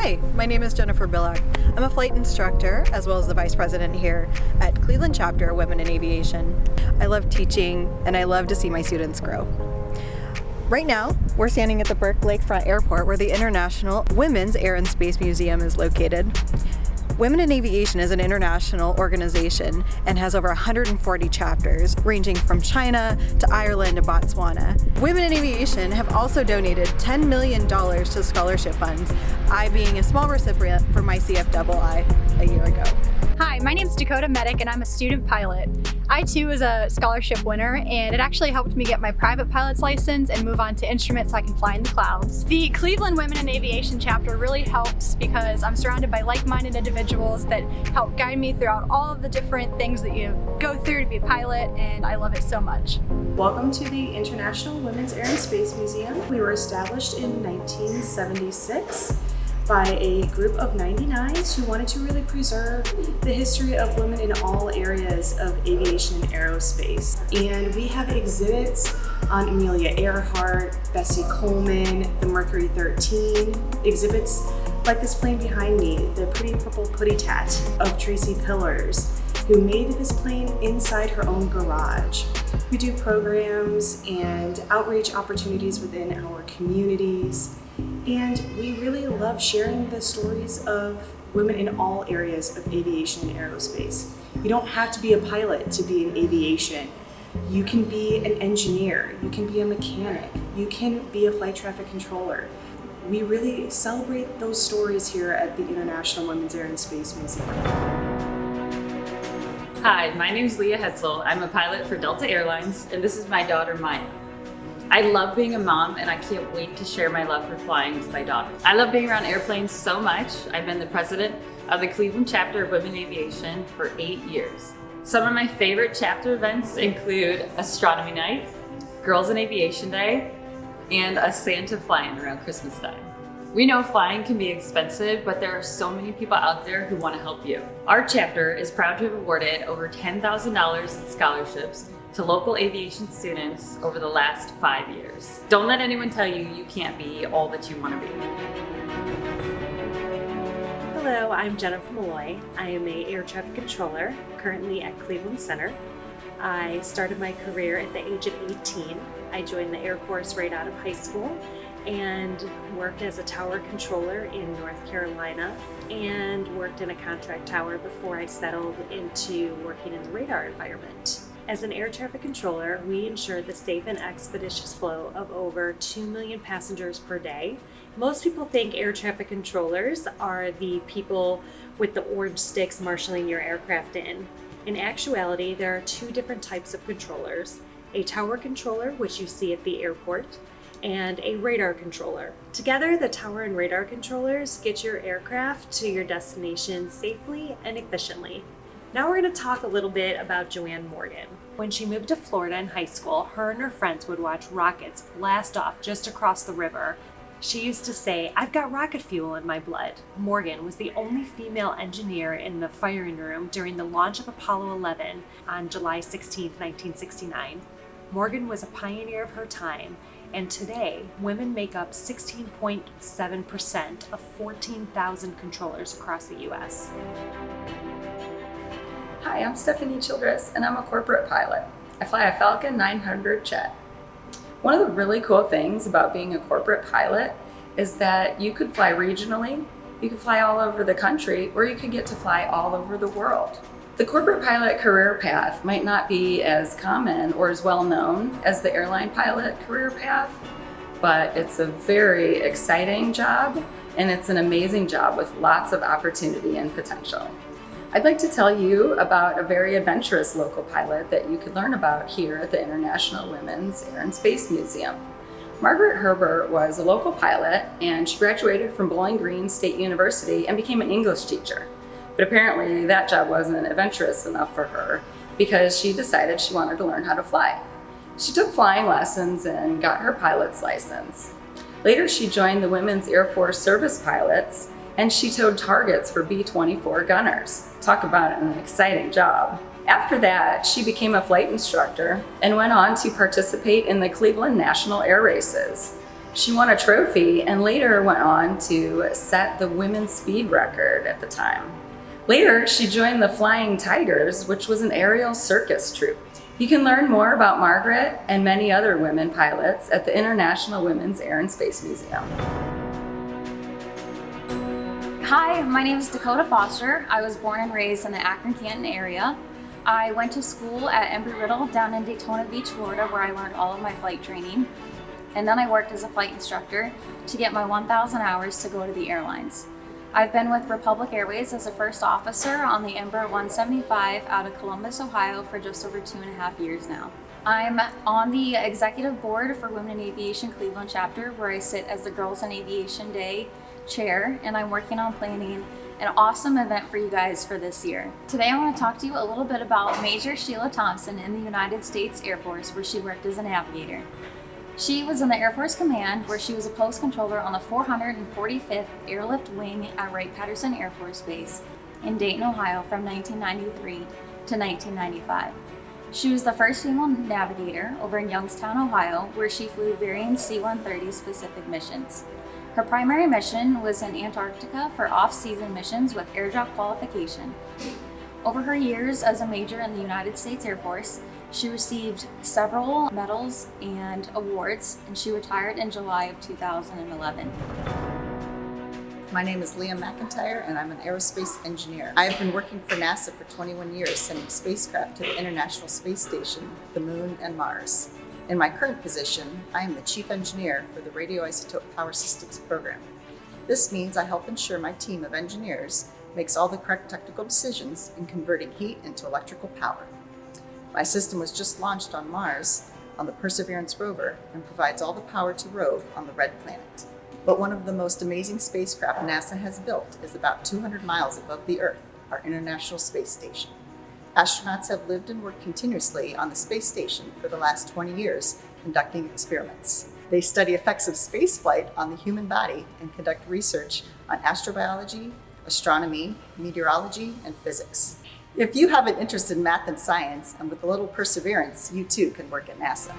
Hi, my name is Jennifer Billock. I'm a flight instructor as well as the vice president here at Cleveland Chapter Women in Aviation. I love teaching and I love to see my students grow. Right now, we're standing at the Burke Lakefront Airport where the International Women's Air and Space Museum is located. Women in Aviation is an international organization and has over 140 chapters, ranging from China to Ireland to Botswana. Women in Aviation have also donated $10 million to scholarship funds, I being a small recipient for my CFII a year ago. Hi, my name is Dakota Medic and I'm a student pilot. I too was a scholarship winner and it actually helped me get my private pilot's license and move on to instruments so I can fly in the clouds. The Cleveland Women in Aviation chapter really helps because I'm surrounded by like-minded individuals that help guide me throughout all of the different things that you go through to be a pilot, and I love it so much. Welcome to the International Women's Air and Space Museum. We were established in 1976 by a group of 99s who wanted to really preserve the history of women in all areas of aviation and aerospace. And we have exhibits on Amelia Earhart, Bessie Coleman, the Mercury 13, exhibits like this plane behind me, the pretty purple putty tat of Tracy Pillars, who made this plane inside her own garage. We do programs and outreach opportunities within our communities. And we really love sharing the stories of women in all areas of aviation and aerospace. You don't have to be a pilot to be in aviation. You can be an engineer, you can be a mechanic, you can be a flight traffic controller. We really celebrate those stories here at the International Women's Air and Space Museum. Hi, my name is Leah Hetzel. I'm a pilot for Delta Airlines, and this is my daughter, Maya. I love being a mom and I can't wait to share my love for flying with my daughter. I love being around airplanes so much. I've been the president of the Cleveland Chapter of Women in Aviation for 8 years. Some of my favorite chapter events include Astronomy Night, Girls in Aviation Day, and a Santa fly-in around Christmas time. We know flying can be expensive, but there are so many people out there who want to help you. Our chapter is proud to have awarded over $10,000 in scholarships to local aviation students over the last 5 years. Don't let anyone tell you you can't be all that you want to be. Hello, I'm Jennifer Malloy. I am an air traffic controller currently at Cleveland Center. I started my career at the age of 18. I joined the Air Force right out of high school and worked as a tower controller in North Carolina and worked in a contract tower before I settled into working in the radar environment. As an air traffic controller, we ensure the safe and expeditious flow of over 2 million passengers per day. Most people think air traffic controllers are the people with the orange sticks marshaling your aircraft in. In actuality, there are 2 different types of controllers: a tower controller, which you see at the airport, and a radar controller. Together, the tower and radar controllers get your aircraft to your destination safely and efficiently. Now we're going to talk a little bit about Joanne Morgan. When she moved to Florida in high school, her and her friends would watch rockets blast off just across the river. She used to say, "I've got rocket fuel in my blood." Morgan was the only female engineer in the firing room during the launch of Apollo 11 on July 16, 1969. Morgan was a pioneer of her time, and today, women make up 16.7% of 14,000 controllers across the U.S. Hi, I'm Stephanie Childress and I'm a corporate pilot. I fly a Falcon 900 jet. One of the really cool things about being a corporate pilot is that you could fly regionally, you could fly all over the country, or you could get to fly all over the world. The corporate pilot career path might not be as common or as well known as the airline pilot career path, but it's a very exciting job and it's an amazing job with lots of opportunity and potential. I'd like to tell you about a very adventurous local pilot that you could learn about here at the International Women's Air and Space Museum. Margaret Herbert was a local pilot and she graduated from Bowling Green State University and became an English teacher. But apparently that job wasn't adventurous enough for her because she decided she wanted to learn how to fly. She took flying lessons and got her pilot's license. Later she joined the Women's Air Force Service Pilots and she towed targets for B-24 gunners. Talk about an exciting job. After that, she became a flight instructor and went on to participate in the Cleveland National Air Races. She won a trophy and later went on to set the women's speed record at the time. Later, she joined the Flying Tigers, which was an aerial circus troupe. You can learn more about Margaret and many other women pilots at the International Women's Air and Space Museum. Hi, my name is Dakota Foster. I was born and raised in the Akron-Canton area. I went to school at Embry-Riddle down in Daytona Beach, Florida, where I learned all of my flight training. And then I worked as a flight instructor to get my 1,000 hours to go to the airlines. I've been with Republic Airways as a first officer on the Embraer 175 out of Columbus, Ohio for just over 2.5 years now. I'm on the executive board for Women in Aviation Cleveland chapter, where I sit as the Girls in Aviation Day chair, and I'm working on planning an awesome event for you guys for this year. Today I want to talk to you a little bit about Major Sheila Thompson in the United States Air Force, where she worked as a navigator. She was in the Air Force Command, where she was a post controller on the 445th Airlift Wing at Wright-Patterson Air Force Base in Dayton, Ohio from 1993 to 1995. She was the first female navigator over in Youngstown, Ohio, where she flew varying C-130 specific missions. Her primary mission was in Antarctica for off-season missions with airdrop qualification. Over her years as a major in the United States Air Force, she received several medals and awards, and she retired in July of 2011. My name is Leah McIntyre, and I'm an aerospace engineer. I have been working for NASA for 21 years, sending spacecraft to the International Space Station, the Moon, and Mars. In my current position, I am the chief engineer for the Radioisotope Power Systems program. This means I help ensure my team of engineers makes all the correct technical decisions in converting heat into electrical power. My system was just launched on Mars on the Perseverance rover and provides all the power to rove on the Red Planet. But one of the most amazing spacecraft NASA has built is about 200 miles above the Earth, our International Space Station. Astronauts have lived and worked continuously on the space station for the last 20 years, conducting experiments. They study effects of spaceflight on the human body and conduct research on astrobiology, astronomy, meteorology, and physics. If you have an interest in math and science, and with a little perseverance, you too can work at NASA.